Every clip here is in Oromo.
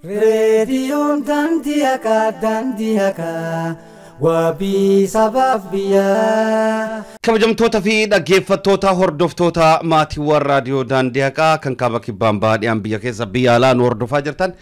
Rediyoon dandiyakaa wabii sabaaf biyyaa. Kabajamtoota fi dhaggeeffattoota hordoftoota maatiiwwan raadiyoo daandiyakaa kan kaaba kibbaan baadiyaan biyya keessa biyya alaa nu hordofaa jirtan.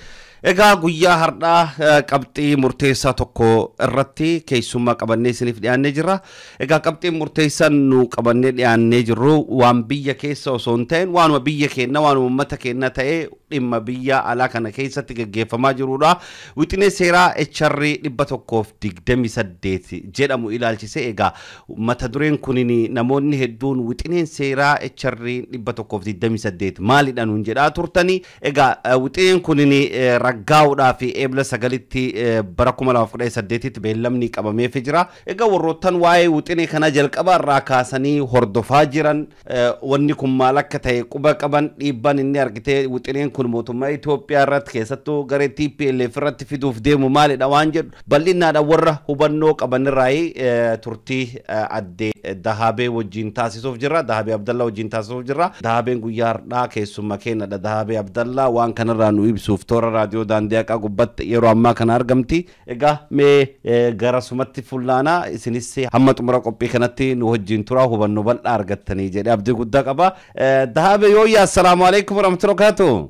Egaa guyyaa har'aa qabxii murteessaa tokko irratti keessummaa qabannee isiniif dhiyaannee jirra. Egaa qabxii murteessaan nu qabannee dhiyaannee jirru waan biyya keessa osoo hin ta'in waanuma biyya keenya waanuma uummata keenya ta'ee dhimma biyya alaa kana keessatti gaggeeffamaa jirudha. Wixinee seeraa HR 128 jedhamu ilaalchisee egaa mata dureen kunin namoonni hedduun wixineen seeraa HR 128 maalidha nuun jedhaa turtanii. Egaa wixineen kunin raggaa'uudhaa fi eebla sagalitti bara 2018tti beellamni qabameef jira. Egaa warroottan waa'ee wixinee kana jalqaba irraa kaasanii hordofaa jiran wanni kun maal akka ta'e quba qaban dhiibban inni argitee wixineen kun mootummaa Itoophiyaa irratti keessattuu garee TPLF irratti fiduuf deemu maalidha waan jedhu bal'innaadhaan warra hubannoo qabanirraa turtii addee Dahabee wajjin taasisuuf jirra. Dahabee Abdallaa wajjin taasisuuf jirra. Dahabeen guyyaa har'aa keessummaa keenyadha. Dahabee Abdallaa waan kanarraa nu ibsuuf toora raadiyoo daandiyakaa gubbatti yeroo ammaa kana argamti. Egaa mee garasumatti fullaanaa isinis hamma xumura qophii kanatti nu wajjin turaa hubannoo bal'aa argattanii jedhee abdii guddaa qaba. Dahabee yooyyaa assalaamu alaikum warahmatullahi wabarakatuh.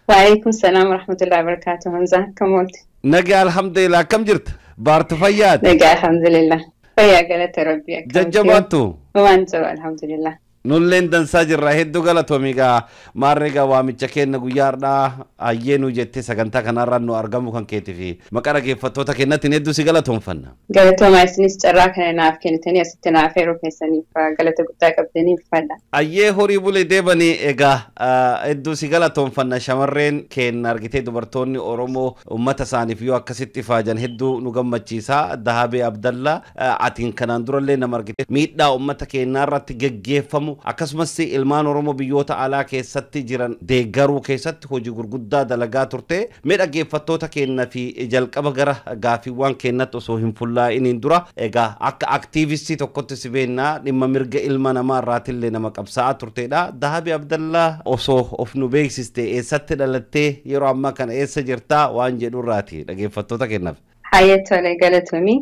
وعليكم السلام ورحمة الله وبركاته. همزة كمولت نجا الحمد لله كم جرت بارت فيات نجا الحمد لله فيا قالت ربي ججباتو وانتو الحمد لله نولين دنساجر راهدو غلطو ميغا مارغا وامچا كين غياردا ايينو جتي سغنتا كنارانو ارغمو كان كيتي في مقرا كيفتوتا كينتي ندو سي غلطو فنا غلطو ما سنيس ترا كناف كنتني ستنا فيرو كيسني فغلطو غتا قبدني فدا ايي هوري بولي ديبني اغا ادو سي غلطو فنا شمرين كين ارغيتي دبرتوني اورومو امتا ساني فيو اكسيتي فاجن هدو نغمچيسا دهابي عبد الله اتين كناندرولي نمرغيتي ميدا امتا كينارات گگيفمو akkasumas ilmaan oromoo biyyoota alaa keessatti jiran deeggaruu keessatti hojii gurguddaa dalagaa turte mee dhaggeeffattoota keenya fi jalqaba gara gaafiiwwan keenyatti osoo hin fullaa'iniin dura egaa akka aktiivistii tokkotti sibeennaa dhimma mirga ilma namaa irraatillee nama qabsaa'aa turteedha. Dahabee Abdallaa osoo of nu beeksiste eessatti dhalattee yeroo ammaa kana eessa jirtaa waan jedhu irraati dhaggeeffattoota keenyaaf. Hayyatole galatoomi.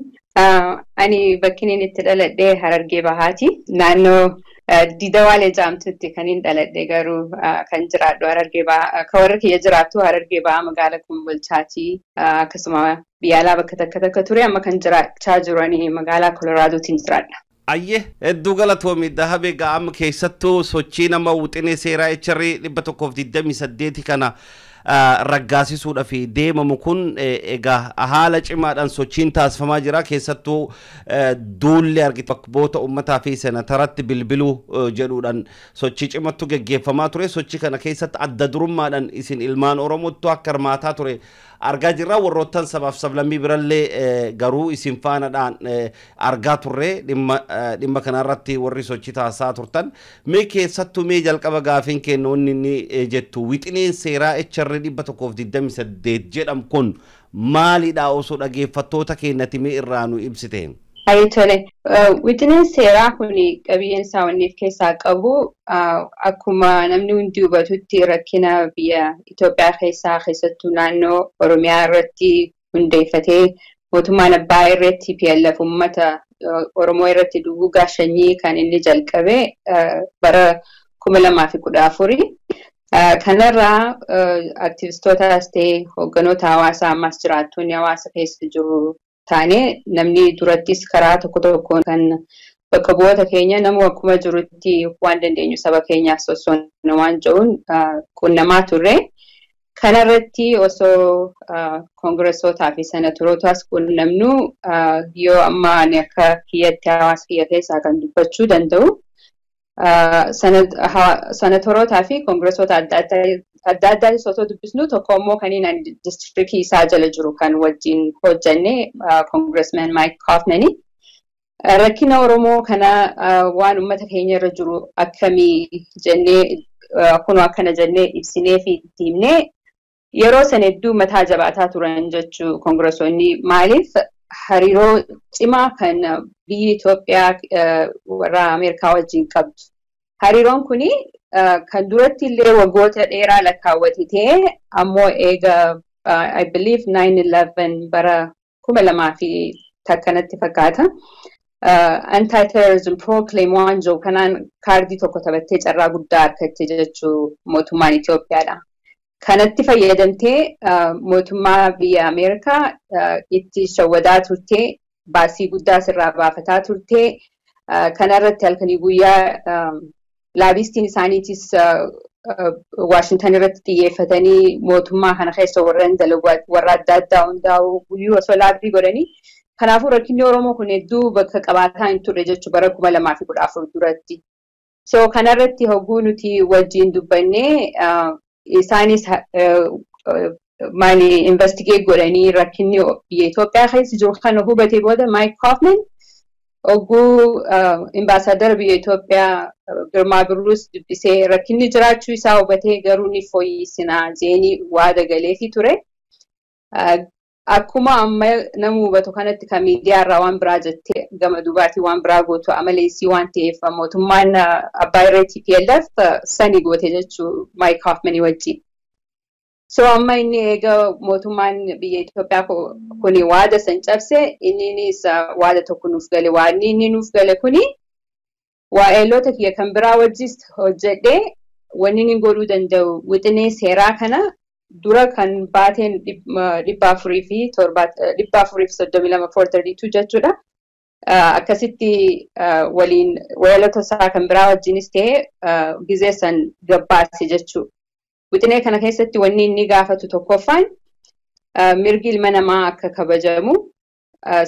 Ani bakkiniin itti dhaladhee Harargee Bahaati. Naannoo Didawaalee jaamtutti kanin dhaladhee garuu kan jiraadhu Harargee Bahaa ka warra kiyya jiraattu Harargee Bahaa magaalaa Kumbolchaati akkasuma biyya alaa bakka takka ture amma kan jiraachaa jiranii magaalaa Koloraadotiin jiraadha. Ayye hedduu galatoomi Dahabee ga'am keessattuu sochii nama wixinee seeraa HR 128 kana raggaasisuudha fi deemamu kun egaa haala cimaadhaan sochiin taasifamaa jira keessattuu duulli argitokboota ummataa fi senataratti bilbiluu jedhuudhaan sochii cimattu gaggeeffamaa ture. Sochii kana keessatti adda durummaadhaan isin ilmaan Oromootu akka hirmaataa ture argaa jirra. Warroottan sabaaf sablammii birallee garuu isin faanadhaan argaa turre dhimma kanarratti warri sochii taasisaa turtan. Mee keessattuu mee jalqaba gaafiin kennoonni inni jettu wixineen seeraa HR 128 jedhamu kun maalidha osoo dhaggeeffattoota keenyatti mee irraa nu ibsiteen? Hayyatole wixineen seeraa kun qabiyyeen isaa wanniif keessaa qabu akkuma namni hundi hubatutti rakkina biyya Itoophiyaa keessattuu naannoo Oromiyaa irratti hundeeffatee mootummaan abbaa irratti TPLF uummata Oromoo irratti duguugaa sanyii kan inni jalqabe bara 2014 kanarraa aktiivistootaas ta'ee hoogganoota hawaasaa ammas jiraattonni hawaasa keessa jiru taane namni durattis karaa tokkoon kan bakka bu'oota keenya namu akkuma jirutti waan dandeenyu saba keenyaaf sosoona waan jedhuun qunnamaa turre. Kanarratti osoo koongiressootaa fi senatorootaas qunnamnu yoo amma ani akka kiyyatti hawaasa kiyya keessaa kan dubbachuu danda'u. Senatorootaa fi koongressoota adda addaatis osoo dubbisnu tokko immoo kaniin distriktii isaa jala jiru kan wajjin hojjannee koongresmen Mike Kaufmani rakkina Oromoo kana waan uummata keenya irra jiru akkamii jennee kun akkana jennee ibsinee fi himnee yeroo sana hedduu mataa jabaataa turan jechuu koongressoonni maaliif hariiroo cimaa kan biyyi Itoophiyaa warra Ameerikaa wajjin qabdu. Hariiroon kuni kan duratti illee waggoota dheeraa lakkaawwate ta'ee ammoo eega I believe 9/11 bara 2000 takkanatti fakkaata. Anti-terrorism proclaim waan jiru kanaan kaardii tokko taphattee carraa guddaa harkatte jechuu mootummaan Itoophiyaadha. Kanatti fayyadamtee mootummaa biyya Ameerikaa itti shawwadaa turtee baasii guddaa sirraa baafataa turtee kanarratti halkanii guyyaa laabistiin isaaniitis Washington irratti xiyyeeffatanii mootummaa kana keessa warra adda addaa hundaa'u guyyuu osoo laabii godhanii kanaafuu rakkinni Oromoo kun hedduu bakka qabaataa hin turre jechuu bara 2014 duratti. So kanarratti hogguu nuti wajjin dubbannee isaanis maali investigate godhanii rakkinni biyya Itoophiyaa keessa jiru kana hubatee booda Mike Kaufman hogguu ambaasaadara biyya Itoophiyaa Girmaa Birruus dubbisee rakkinni jiraachuu isaa hubatee garuu ni fooyyessinaa jedhanii waada galeefii ture. Akkuma amma nama hubatu kanatti kan miidiyaa irraa waan biraa jettee gama duubaatii waan biraa gootu amaleessii waan ta'eef mootummaan abbaa irree TPLF sani goote jechuu Mike Kaufman wajjin. So amma inni eega mootummaan biyya Itoophiyaa kuni waada san cabse inninis waada tokko nuuf gale. Waadni inni nuuf gale kuni waa'eelota kiyya kan biraa wajjis hojjedhee wanni inni godhuu danda'u wixinee seeraa kana dura kan baateen 432 jechuudha. Akkasitti waliin waa'eelota isaa kan biraa wajjinis ta'ee gizee san gabbaase jechuudha. Wixinee kana keessatti wanni inni gaafatu tokkoffaan mirgi ilma namaa akka kabajamu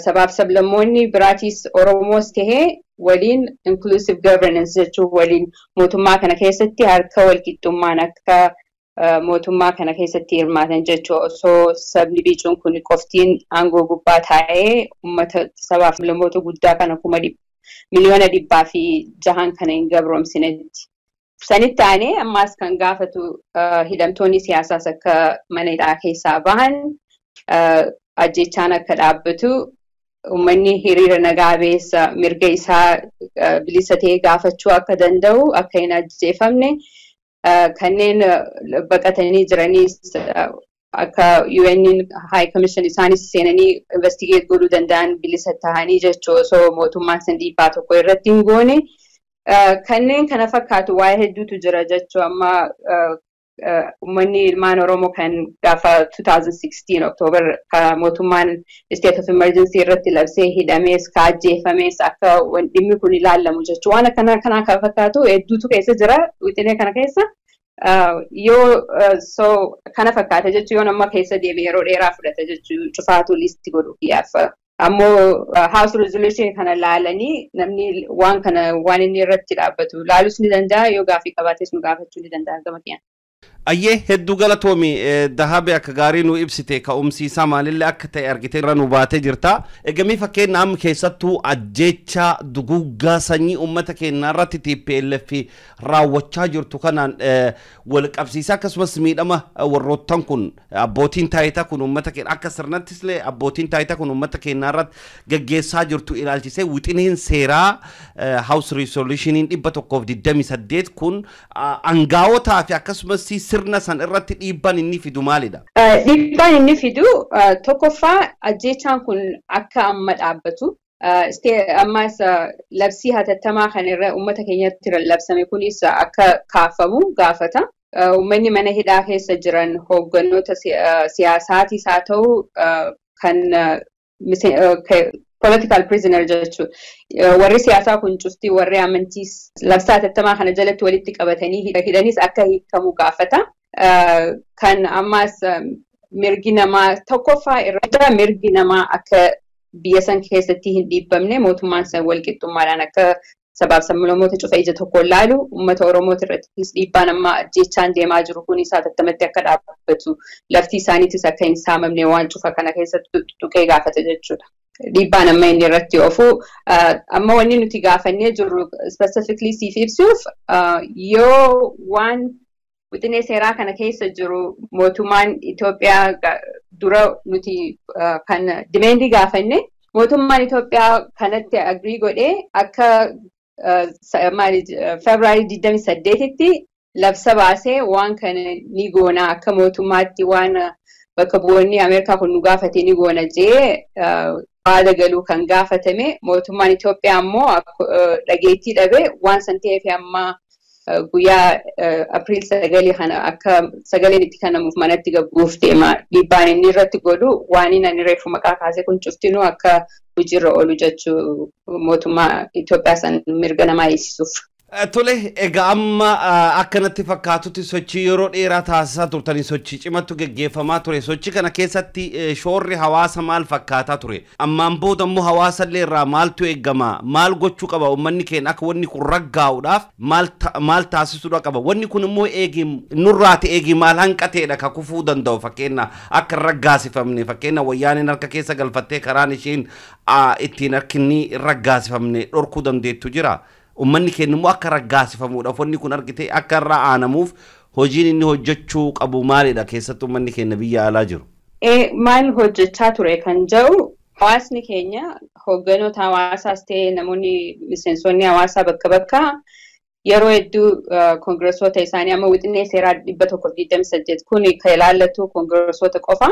sabaaf sablammoonni biraatis Oromoos tahee waliin inclusive governance jechuun waliin mootummaa kana keessatti harka walqixxummaan akka mootummaa kana keessatti hirmaatan jechuudha. Osoo sabni bicuun kun qoftiin aangoo gubbaa taa'ee uummata sabaaf sablammoota guddaa kana miliyoona 106 kana hin gabroomsinetti. Sanitti aanee ammaas kan gaafatu hidhamtoonni siyaasaas akka mana hidhaa keessaa bahan ajjechaan akka dhaabbatu uummanni hiriira nagaa beessa mirga isaa bilisa ta'ee gaafachuu akka danda'u akka hin ajjeefamne kanneen baqatanii jiraniis akka UN High Commission isaanis seenanii investigate godhuu danda'an bilisa ta'anii jechuu osoo mootummaan san dhiibbaa tokko irratti hin goone. Kanneen kana fakkaatu waa'ee hedduutu jira jechuu amma uummanni ilmaan Oromoo kan gaafa 2016 October mootummaan State of Emergency irratti labsee hidhamees kaajjeefamees akka dhimmi kun ilaalamu jechuu waan akkanaa kan fakkaatu hedduutu keessa jira wixinee kana keessa yoo kana fakkaata jechuu yoo nama keessa deebi'ee yeroo dheeraa fudhata jechuu cufaatu listi godhu kiyyaaf. Ammoo House Resolution kana laalanii namni waan inni irratti dhaabbatu laalus ni danda'a yoo gaafii qabaates nu gaafachuu ni danda'a gama kiyyan. Ayyee hedduu galatoomi dahabe akka gaarii nu ibsite ka'umsiisaa maalillee akka ta'e argitee irra nu baatee jirta. Egamii fakkeenya amma keessattuu ajjecha duguuggaa sanyii uummata keenyaa irratti TPLF raawwachaa jirtu kanaan wal qabsiisaa akkasumas miidhama warroottan kun abbootiin taayitaa kun uummata keenya akka sirnattis illee abbootiin taayitaa kun uummata keenyaa irratti gaggeessaa jirtu ilaalchisee wixineen seeraa House Resolution 128 kun angaawotaa fi akkasumas sirna san irratti dhiibbaan inni fidu maalidha? Dhiibbaan inni fidu tokkoffaa ajjechaan kun akka amma dhaabbatu ammas labsii hatattamaa kan irra uummata keenyatti labsame kunis akka kaafamu gaafata. Uummanni mana hidhaa keessa jiran hooggannoota siyaasaatis haa ta'u kan political prisoner jechuudha. Warri siyaasaa kun cuftii warri amantiis labsaa hatattamaa kana jalatti walitti qabatanii hidhanis akka hiikamu gaafata. Kan ammas mirgi namaa tokkoffaa irratti mirgi namaa akka biyya san keessatti hin dhiibbamne mootummaan san walqixxummaadhaan akka sabaaf sablammoota cufa ija tokko ilaalu uummata Oromooti irrattis dhiibbaan amma ajjechaan deemaa jiru kun isaa tattamatti akka dhaabbatu lafti isaaniitis akka hin saamamne waan cufa kana keessatti tuqee gaafata jechuudha. Dhiibbaan amma inni irratti ofu amma wanni nuti gaafannee jirru specifically siif ibsuuf yoo waan wixinee seeraa kana keessa jiru mootummaan Itoophiyaa dura nuti kan dimeendi gaafanne mootummaan Itoophiyaa kanatti agree godhee akka February 28tti labsa baasee waan kana ni goonaa akka mootummaatti waan bakka bu'oonni Ameerikaa kun nu gaafatanii goona jee baada galuu kan gaafatame mootummaan Itoophiyaa ammoo dhageettii dhabe waan san ta'eef amma guyyaa April 9 kana akka sagaleen itti kennamuuf manatti gabbuuf deema dhiibbaan inni irratti godhu waan inni reefu maqaa kaasee kun cuftinuu akka hojiirra oolu jechuu mootummaa Itoophiyaa san mirga namaa eegsisuuf. Tole egaa amma akkanatti fakkaatutti sochii yeroo dheeraa taasisaa turtanii sochii cimattu geggeeffamaa ture sochii kana keessatti shoorri hawaasa maal fakkaataa ture ammaan booda immoo hawaasa illee irraa maaltu eegama maal gochuu qaba uummanni keenya akka wanni kun raggaa'uudhaaf maal taasisuudha qaba wanni kun immoo nurraati eegi maal hanqateedha ka kufuu danda'u fakkeenya akka raggaasifamne fakkeenya wayyaaniin harka keessa galfattee karaan ishiin ittiin harkinni raggaasifamne dhorkuu dandeettu jira. Uummanni keenya immoo akka raggaasifamuudhaaf wanni kun argite akka irraa aanamuuf hojiin inni hojjechuu qabu maalidha keessattuu uummanni keenya biyya alaa jiru. Maal hojjechaa ture kan jedhu hawaasni keenya hoogganoota hawaasaas ta'ee namoonni miseensonni hawaasaa bakka bakka yeroo hedduu koongresoota isaanii amma wixinee seeraa 128 kun kan ilaallatu koongresoota qofa.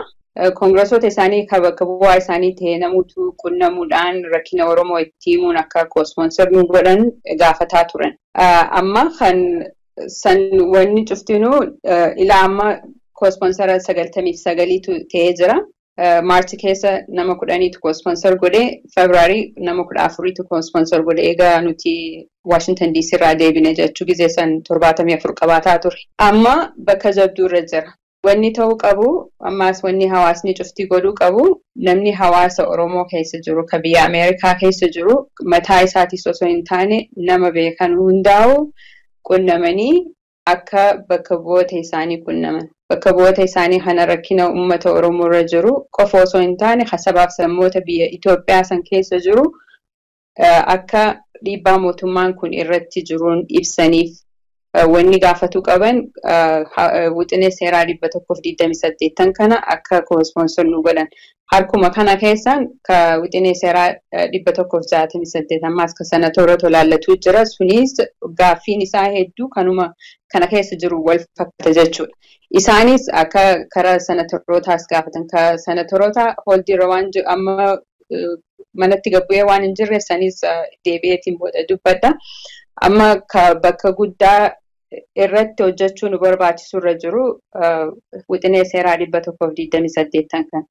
Koongresoota isaanii kan bakka bu'aa isaanii ta'ee namoota qunnamuudhaan rakkina Oromoo itti himuun akka koospoonsar nu godhan gaafataa turan. Amma kan san wanni cuftinuu ilaa amma koospoonsara 99tu ta'ee jira. Maarchi keessa nama 10tu koospoonsar godhee Febraarii nama 14tu koospoonsar godhee egaa nuti Washington DC irraa deebine jechuu gizee san 74 qabaataa ture. Amma bakka jabduu irra jira. Wanni ta'uu qabu ammaas wanni hawaasni cuftii godhuu qabu namni hawaasa Oromoo keessa jiru ka biyya Ameerikaa keessa jiru mataa isaatis osoo hin taane nama beekan hundaa'u qunnamanii akka bakka bu'oota isaanii qunnaman. Bakka bu'oota isaanii kana rakkina uummata Oromoo irra jiru qofa osoo hin taane sabaaf sablammoota biyya Itoophiyaa san keessa jiru akka dhiibbaa mootummaan kun irratti jiruun ibsaniif wanni gaafatu qaban wixinee seeraa 128 kana akka koospoonsar nu godhan. Harkuma kana keessaan ka wixinee seeraa 168 ammaas ka sanatoora tolaallatu jira sunis gaaffiin isaa hedduu kanuma kana keessa jiru wal fakkaata jechuudha. Isaanis akka karaa sanatorootaas gaafatan ka sanatoroota hooldiirra waan amma manatti gabbu'ee waan hin jirre sanis deebi'eetiin booda dubbadha. Amma ka bakka guddaa irratti hojjechuu nu barbaachisu irra jiru wixinee seeraa 128 kan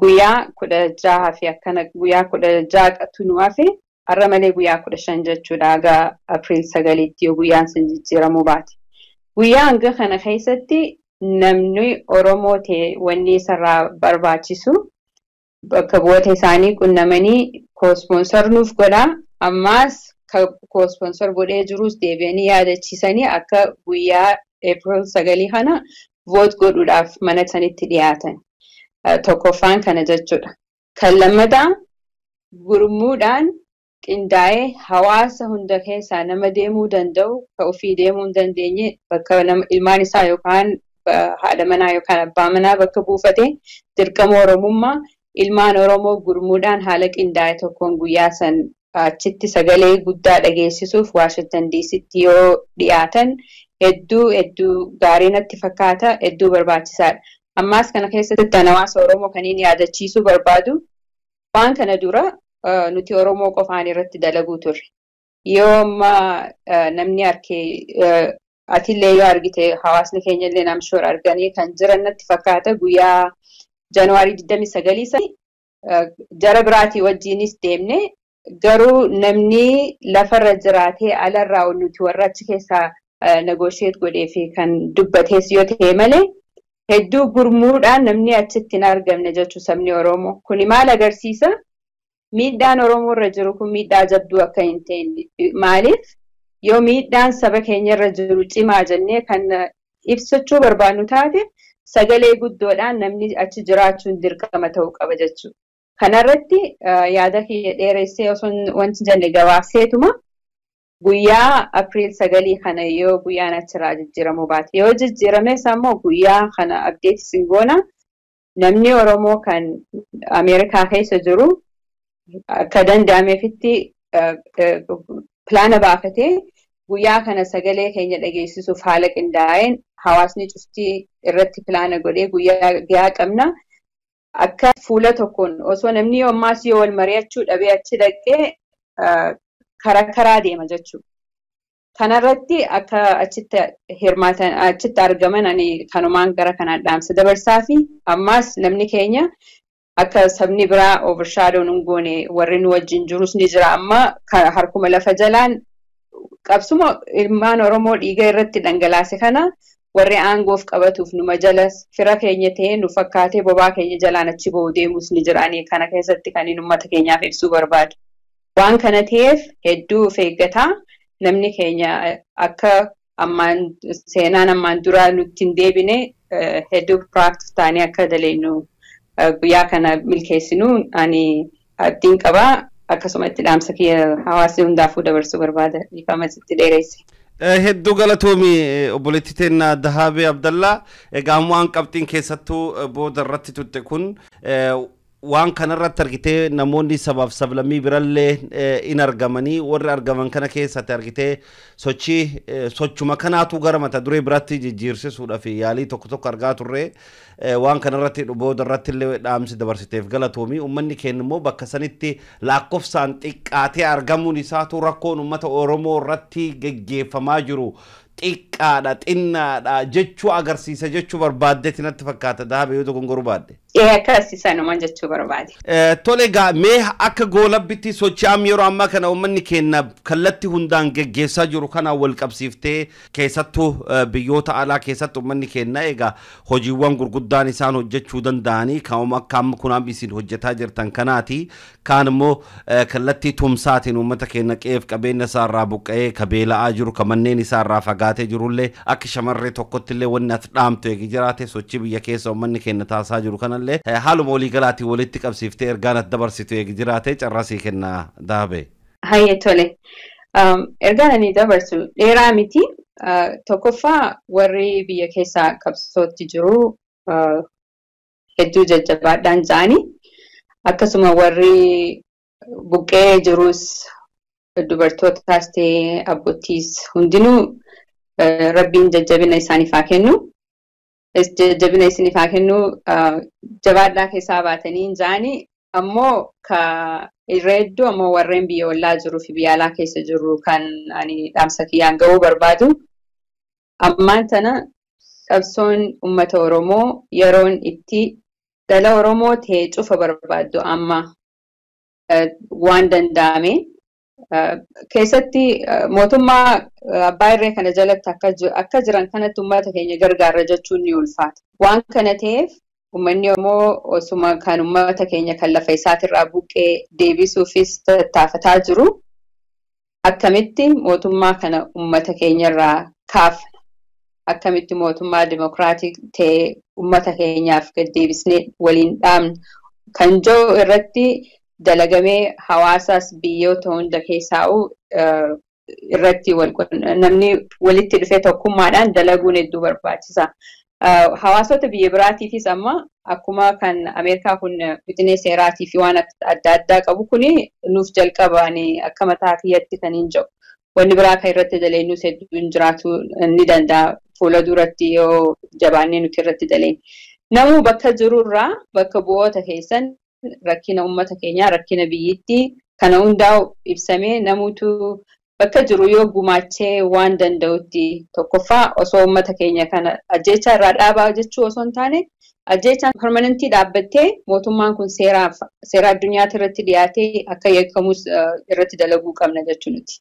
guyyaa 16 fi akkana guyyaa 16 nu hafe har'a malee guyyaa 15 jechuudha aga April 9tti yoo guyyaan sun jijjiiramuu baate. Guyyaa hanga kana keessatti namni Oromoo ta'e wanni isarraa barbaachisu bakka bu'oota isaanii qunnamanii koospoonsar nuuf godhaa ammaas koospoonsar godhee jirus deebi'anii yaadachiisanii akka guyyaa April 9 kana voot godhuudhaaf mana sanitti dhiyaatan. Tokkoffaan kana jechuudha. Kan lammataa gurmuudhaan qindaa'ee hawaasa hunda keessaa nama deemuu danda'u ka ofii deemuu hin dandeenye bakka ilmaan isaa yookaan haadha manaa yookaan abbaa manaa bakka buufate dirqama Oromummaa ilmaan Oromoo gurmuudhaan haala qindaa'e tokkoon guyyaa san achitti sagalee guddaa dhageessisuuf Washington DC'tti yoo dhiyaatan hedduu gaarii natti fakkaata hedduu barbaachisaadha. Ammaas kana keessatti hawaasa Oromoo kaniin yaadachiisuu barbaadu waan kana dura nuti Oromoo qofaan irratti dalaguu turre. Yoo amma namni arkee atillee yoo argite hawaasni keenya illee namshoor arganii kan jiran natti fakkaata guyyaa Januaarii 29 jara biraatii wajjiinis deemne garuu namni lafarra jiraatee alarraa nuti warra achi keessaa negotiate godhee fi kan dubbatees yoo ta'e malee hedduu gurmuudhaan namni achitti hin argamne jechuu sabni Oromoo. Kuni maal agarsiisa? Miidhaan Oromoo irra jiru kun miidhaa jabduu akka hin ta'e maaliif? Yoo miidhaan saba keenya irra jiru cimaa jennee kan ibsachuu barbaannu taate sagalee guddoodhaan namni achi jiraachuun dirqama ta'uu qaba jechuudha. Kanarratti yaada kiyya dheeressee osoo wanti jenne gabaabseetuma guyyaa April 9 kana yoo guyyaan achirraa jijjiiramuu baate yoo jijjiirames ammoo guyyaa kana abdeetti singoona namni Oromoo kan Ameerikaa keessa jiru akka danda'ameefitti pilaana baafatee guyyaa kana sagalee keenya dhageessisuuf haala qindaa'een hawaasni cuftii irratti pilaana godhee guyyaa qabna. Akka fuula tokkoon osoo namni ammaas yoo wal mari'achuu dhabee achi dhaqee karaa deema jechuudha. Kanarratti akka achitti hirmaatan achitti argaman ani kanumaan gara kanaan dhaamsa dabarsaa fi ammaas namni keenya akka sabni biraa overshadow hin goone warri nu wajjin jirus ni jira amma harkuma lafa jalaan qabsuma ilmaan Oromoo dhiiga irratti dhangalaase kana warri aangoof qabatuuf numa jalas fira keenya ta'ee nu fakkaatee bobaa keenya jalaan achi ba'uu deemus ni jiraanii kana keessatti kan uummata keenyaaf ibsuu barbaadu. Waan kana ta'eef hedduu of eeggataa namni keenya akka seenaan ammaan duraa nutti hin deebine hedduu practice taanee akka daleenyu guyyaa kana milkeessinu ani abdiin qabaa akkasumatti dhaamsa kiyya hawaasni hundaafuu dabarsuu barbaada dhiifamasitti dheereesse. Hedduu galatoomi obboleettii teenya Dahaabee Abdallaa egaa waan qabxiin keessattuu booda irratti tutte kun waan kanarratti argitee namoonni sabaaf sablammii birallee in argamanii warri argaman kana keessatti argitee sochuma kanaatu gara mata duree biratti jijjiirsisuudhaaf yaalii tokko argaa turre waan kanarratti booda irratti illee dhaamsi dabarsiteef galatoomi uummanni keenya immoo bakka sanitti lakkoofsaan xiqqaatee argamuun isaatu rakkoon uummata Oromoo irratti geggeeffamaa jiru xiqqaadha xinnaadha jechuu agarsiisa jechuu barbaaddeetti natti fakkaata Dahaabee yoo tokko goruu baadde. Akkasiisanumaan jechuu barbaade. Tole egaa mee akka goolabbitti sochi'am yeroo ammaa kana uummanni keenya kallatti hundaan geggeessaa jiru kana wal qabsiiftee keessattuu biyyoota alaa keessatti uummanni keenya egaa hojiiwwan gurguddaan isaan hojjechuu danda'anii kan akka amma kunaan bisiin hojjetaa jirtan kanaati kaan immoo kallatti tumsaatiin uummata keenya qeef qabeenya isaarraa buqqa'ee kabeela'aa jiru kan manneen isaarraa fagaatee jirullee akka shamarree tokkotti illee wanni ati dhaamtu eegi jiraate sochii biyya keessa uummanni keenya taasisaa jiru kana haaluma walii galaatii walitti qabsiiftee ergaan ati dabarsitu eegi jiraate carraasii kenna Dahaabee. Hayyee tole. Ergaan ani dabarsu dheeraa miti. Tokkoffaa warri biyya keessaa qabsootti jiru hedduu jajjabaadhaan ja'anii akkasuma warri buqqee jirus dubartootaas ta'ee abbootiis hundinuu rabbiin jajjabina isaaniif haa kennu. Jajjabina isiniif haa kennu jabaadhaa keessaa baatanii hin ja'anii ammoo irra hedduu ammoo warreen biyya ollaa jiruu fi biyya alaa keessa jiru kan ani dhaamsa kiyyaan ga'uu barbaadu. Ammaan tana qabsoon uummata Oromoo yeroon itti dhala Oromoo ta'ee cufa barbaaddu amma waan danda'ame. Keessatti mootummaa abbaa irree kana jalatti akka jiran kanatti uummata keenya gargaarra jechuun ni ulfaata. Waan kana ta'eef uummanni Oromoo osuma kan uummata keenya kan lafa isaatirraa buqqee deebisuufis tattaafataa jiru. Akkamitti mootummaa kana uummata keenyarraa kaafna? Akkamitti mootummaa dimokiraatik ta'ee uummata keenyaaf gad deebisnee waliin dhaabna? Kan jiru irratti dalagamee hawaasaas biyyoota hunda keessaa'u irratti namni walitti dhufee tokkummaadhaan dalaguun hedduu barbaachisa. Hawaasota biyya biraatiifis amma akkuma kan Ameerikaa kun wixinee seeraatii fi waan adda addaa qabu kuni nuuf jalqabanii akka mataa kiyyatti kan hin jiru. Wanni biraa kan irratti daleenyus hedduu hin jiraatu ni danda'a fuula duratti yoo jabaannee nuti irratti daleen. Namuu bakka jirurraa bakka bu'oota keessan rakkina uummata keenyaa rakkina biyyittii kana hundaa'u ibsamee namuutu bakka jiru yoo gumaachee waan danda'utti tokkoffaa osoo uummata keenya kana ajjeechaa irraa dhaabaa jechuu osoo hin taane ajjeechaan permanentii dhaabbattee mootummaan kun seera addunyaatti irratti dhiyaatee akka yakkamus irratti dalaguu qabna jechuu nuti.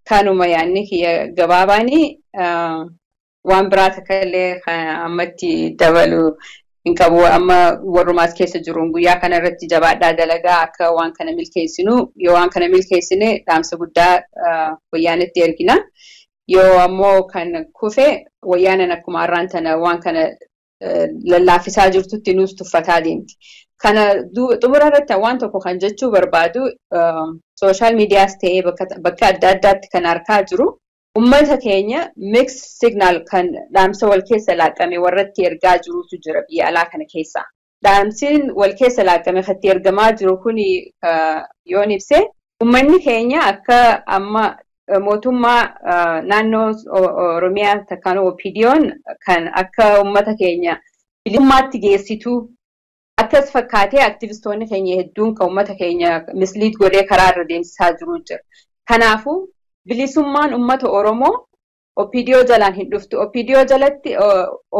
Kanuma yaadni kiyya gabaabaanii waan biraa takka illee ammatti dabalu hin qabu amma warrumaas keessa jiruun guyyaa kana irratti jabaadhaa dalagaa akka waan kana milkeessinu yoo waan kana milkeessine dhaamsa guddaa wayyaanatti ergina yoo ammoo kan kufe wayyaanan akkuma har'aan tana waan kana lallaafisaa jirtutti nuus tuffataa deemti. Kana xumura irratti waan tokko kan jechuu barbaadu sooshaal miidiyaas ta'ee bakka adda addaatti kan argaa jiru. Uummata keenya mix signal kan dhaamsa wal keessa laaqame warratti ergaa jirutu jira biyya alaa kana keessa. Dhaamsiin wal keessa laaqame kan ergamaa jiru kun yoon ibse uummanni keenya akka amma mootummaa naannoo Oromiyaa takkaan OPDO'n kan akka uummata keenya bilisummaatti geessituu akkas fakkaatee aktivistoonni keenya hedduun kan uummata keenya misliid godhee karaa irra deemsisaa jiru jira. Kanaafuu bilisummaan uummata Oromoo OPDO jalaan hin dhuftu. OPDO jalatti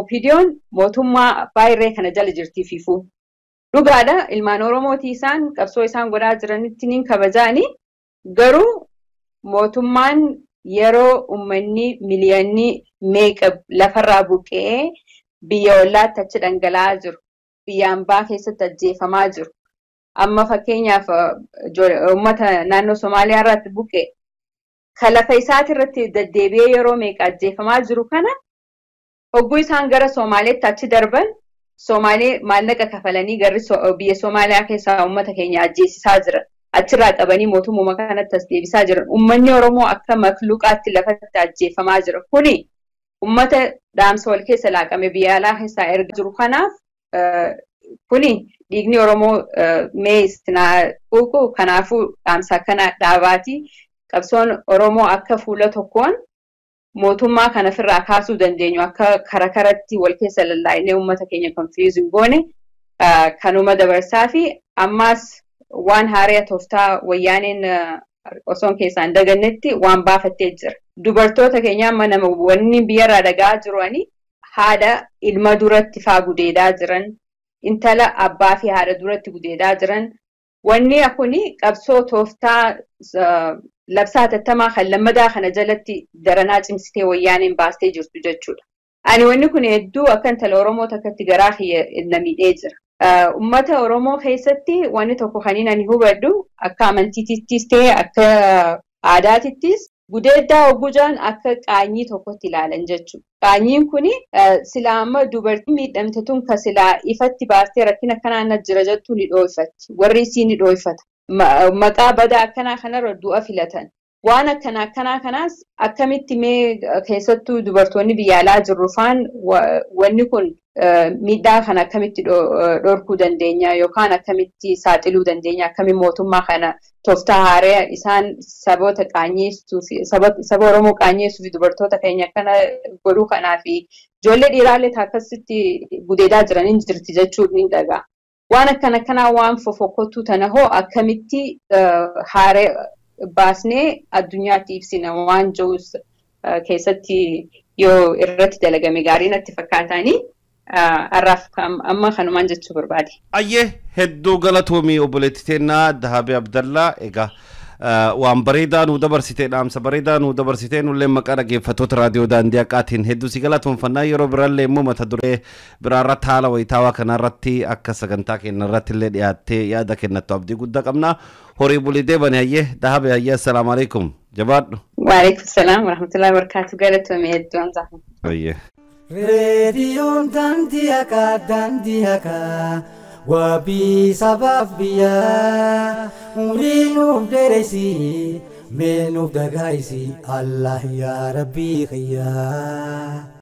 OPDO'n mootummaa abbaa irree kana jala jirti fiifuu. Dhugaadha ilmaan Oromooti isaan qabsoo isaan godhaa jiranitti niin kabajaani garuu mootummaan yeroo uummanni miliyoonni meeqa lafarraa buqqee biyya ollaatti achi dhangala'aa jiru. Biyya hambaa keessatti ajjeefamaa jiru. Amma fakkeenyaaf uummata naannoo Somaaliyaa irratti buqqee kan lafa isaati irratti deddeebi'ee yeroo meeqa ajjeefamaa jiru kana hogguu isaan gara Somaaliyaatti achi darban Somaalee maallaqa kafalanii garri biyya Somaaliyaa keessaa uummata keenya ajjeesisaa jiran. Achirraa qabanii mootummaa kanatti as deebisaa jiran. Uummanni Oromoo akka makluuqaatti lafatti ajjeefamaa jira. Kuni uummata dhaamsa wal keessa laaqame biyya alaa keessaa erga jiru kanaaf kuni dhiigni Oromoo mee istinaa quuqu kanaafuu dhaamsa akkana dhaabaati. Qabsoon Oromoo akka fuula tokkoon mootummaa kana ofirraa kaasuu dandeenyu akka karatti wal keessa lallaa'inee uummata keenya konfiyuuzin goone kanuma dabarsaa fi ammaas waan haaraa tooftaa wayyaaneen osoon keessaan dagannetti waan baafattee jira. Dubartoota keenya amma nama wanni biyyarraa dhagaa jiranii haadha ilma duratti faa gudeedaa jiran, intala abbaa fi haadha duratti gudeedaa jiran. Wanni kuni qabsoo tooftaa labsaa hatattamaa kan lammadaa kana jalatti daranaa cimsitee wayyaaneen baastee jirtu jechuudha. Ani wanni kun hedduu akka intala Oromoo takkatti garaa na miidhee jira. Uummata Oromoo keessatti wanni tokko kaniin ani hubadhu akka amantiittis ta'e akka aadaatittis gudeeddaa oggujaan akka qaanyii tokkotti ilaalan jechuudha. Qaanyiin kuni silaa amma dubartiin miidhamte tun ka silaa ifatti baastee rakkina akkanaa jira jettuu ni dhooyfatti. Warri isii ni dhooyfata. Maqaa badaa akkanaa kanarra du'a filatan. Waan akkanaa kanaas akkamitti mee keessattuu dubartoonni biyya alaa jirru faan wanni kun miidhaa kana akkamitti dhorkuu dandeenya yookaan akkamitti saaxiluu dandeenya akkamiin mootummaa kana tooftaa haaraa isaan saboota qaanyeessuu fi saba Oromoo qaanyeessuu fi dubartoota keenya akkana godhuu kanaa fi ijoollee dhiiraallee akkasitti gudeedaa jiraniin jirti jechuun ni dhagaa. Waan akkanaa waan fofokkottuu tana hoo akkamitti haaraa baasnee addunyaatti ibsina waan jiruus keessatti yoo irratti dalagame gaarii natti fakkaatanii arraaf amma kanumaan jechuu barbaade. Ayyee hedduu galatoomii obboleettii teennaa Dahabee Abdallaa egaa waan bareedaa nu dabarsitee dhaamsa bareedaa nu dabarsitee nullee maqaa dhaggeeffattoota raadiyoo daandii haqaatiin hedduu si galatoomfannaa yeroo biraallee immoo mata duree biraarratti haala wayitaawaa kanarratti akka sagantaa keenya irratti illee dhiyaattee yaada kennattu abdii guddaa qabna. Horii bulii deebanii ayyee Dahabee ayyee assalaamu alaikum jabaadhu. Waalaikum salaam warahmatullahi wabarakatuh galatoomii hedduu anzaafan. Ayyee. Reediyoon daandii haqaa wabii sabaaf biyyaa umurii nuuf dheeresi mee nuuf dagaagsi Allah yaa Rabbii khiyyaa.